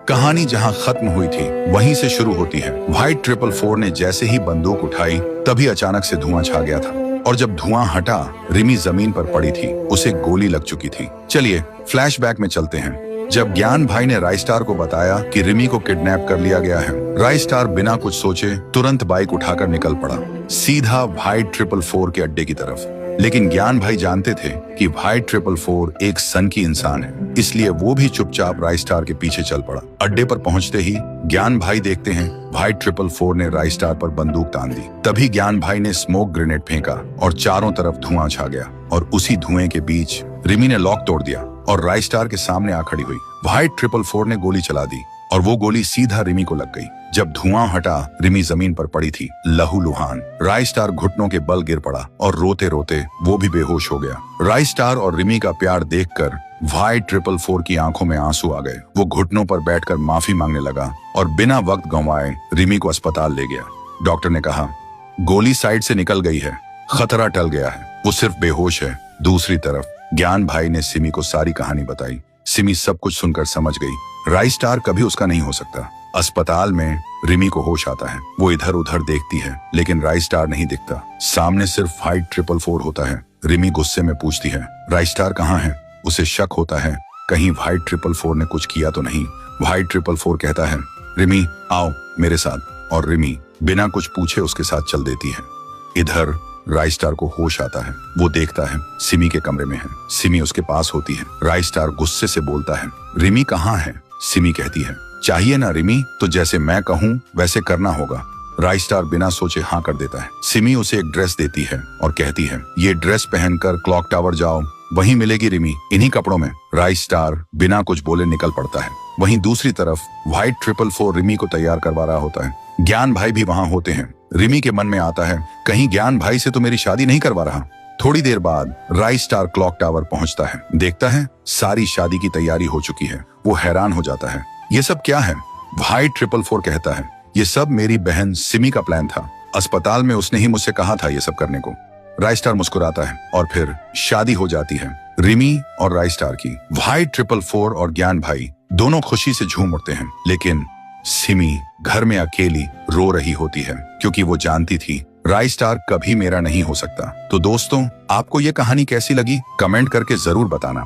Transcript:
कहानी जहां खत्म हुई थी वहीं से शुरू होती है। व्हाइट 444 ने जैसे ही बंदूक उठाई तभी अचानक से धुआं छा गया था और जब धुआं हटा रिमी जमीन पर पड़ी थी, उसे गोली लग चुकी थी। चलिए फ्लैशबैक में चलते हैं। जब ज्ञान भाई ने राइस्टार को बताया कि रिमी को किडनैप कर लिया गया है, राइस्टार बिना कुछ सोचे तुरंत बाइक उठाकर निकल पड़ा, सीधा व्हाइट 444 के अड्डे की तरफ। लेकिन ज्ञान भाई जानते थे कि व्हाइट 444 एक सनकी इंसान है, इसलिए वो भी चुपचाप राइस्टार के पीछे चल पड़ा। अड्डे पर पहुंचते ही ज्ञान भाई देखते हैं व्हाइट 444 ने राइस्टार पर बंदूक तान दी। तभी ज्ञान भाई ने स्मोक ग्रेनेड फेंका और चारों तरफ धुआं छा गया और उसी धुएं के बीच रिमी ने लॉक तोड़ दिया और राइस्टार के सामने आ खड़ी हुई। व्हाइट 444 ने गोली चला दी और वो गोली सीधा रिमी को लग गई। जब धुआं हटा रिमी जमीन पर पड़ी थी, लहूलुहान। राइस्टार घुटनों के बल गिर पड़ा और रोते रोते वो भी बेहोश हो गया। राइस्टार और रिमी का प्यार देखकर व्हाइट 444 की आंखों में आंसू आ गए। वो घुटनों पर बैठकर माफी मांगने लगा और बिना वक्त गंवाए रिमी को अस्पताल ले गया। डॉक्टर ने कहा, गोली साइड से निकल गई है, खतरा टल गया है, वो सिर्फ बेहोश है। दूसरी तरफ ज्ञान भाई ने सिमी को सारी कहानी बताई। सिमी सब कुछ सुनकर समझ गई राइस्टार कभी उसका नहीं हो सकता। अस्पताल में रिमी को होश आता है। वो इधर उधर देखती है लेकिन राइस्टार नहीं दिखता। सामने सिर्फ व्हाइट 444 होता है। रिमी गुस्से में पूछती है, राइस्टार कहाँ है? उसे शक होता है कहीं व्हाइट 444 ने कुछ किया तो नहीं। व्हाइट 444 कहता है, रिमी आओ मेरे साथ, और रिमी बिना कुछ पूछे उसके साथ चल देती है। इधर राइस्टार को होश आता है। वो देखता है सिमी के कमरे में है। सिमी उसके पास होती है। राइस्टार गुस्से से बोलता है, रिमी कहाँ है? सिमी कहती है, चाहिए ना रिमी, तो जैसे मैं कहूँ वैसे करना होगा। राइस्टार बिना सोचे हाँ कर देता है। सिमी उसे एक ड्रेस देती है और कहती है, ये ड्रेस पहनकर क्लॉक टावर जाओ, वहीं मिलेगी रिमी, इन्हीं कपड़ों में। राइस्टार बिना कुछ बोले निकल पड़ता है। वहीं दूसरी तरफ व्हाइट 444 रिमी को तैयार करवा रहा होता है। ज्ञान भाई भी वहां होते हैं। रिमी के मन में आता है, कहीं ज्ञान भाई से तो मेरी शादी नहीं करवा रहा। थोड़ी देर बाद राइस्टार क्लॉक टावर पहुंचता है। देखता है सारी शादी की तैयारी हो चुकी है। वो हैरान हो जाता है, ये सब क्या है? व्हाइट 444 कहता है, ये सब मेरी बहन सिमी का प्लान था। अस्पताल में उसने ही मुझसे कहा था ये सब करने को। राइस्टार मुस्कुराता है और फिर शादी हो जाती है रिमी और राइस्टार की। व्हाइट 444 और ज्ञान भाई दोनों खुशी से झूम उठते हैं, लेकिन सिमी घर में अकेली रो रही होती है क्योंकि वो जानती थी राइस्टार कभी मेरा नहीं हो सकता। तो दोस्तों, आपको ये कहानी कैसी लगी? कमेंट करके जरूर बताना।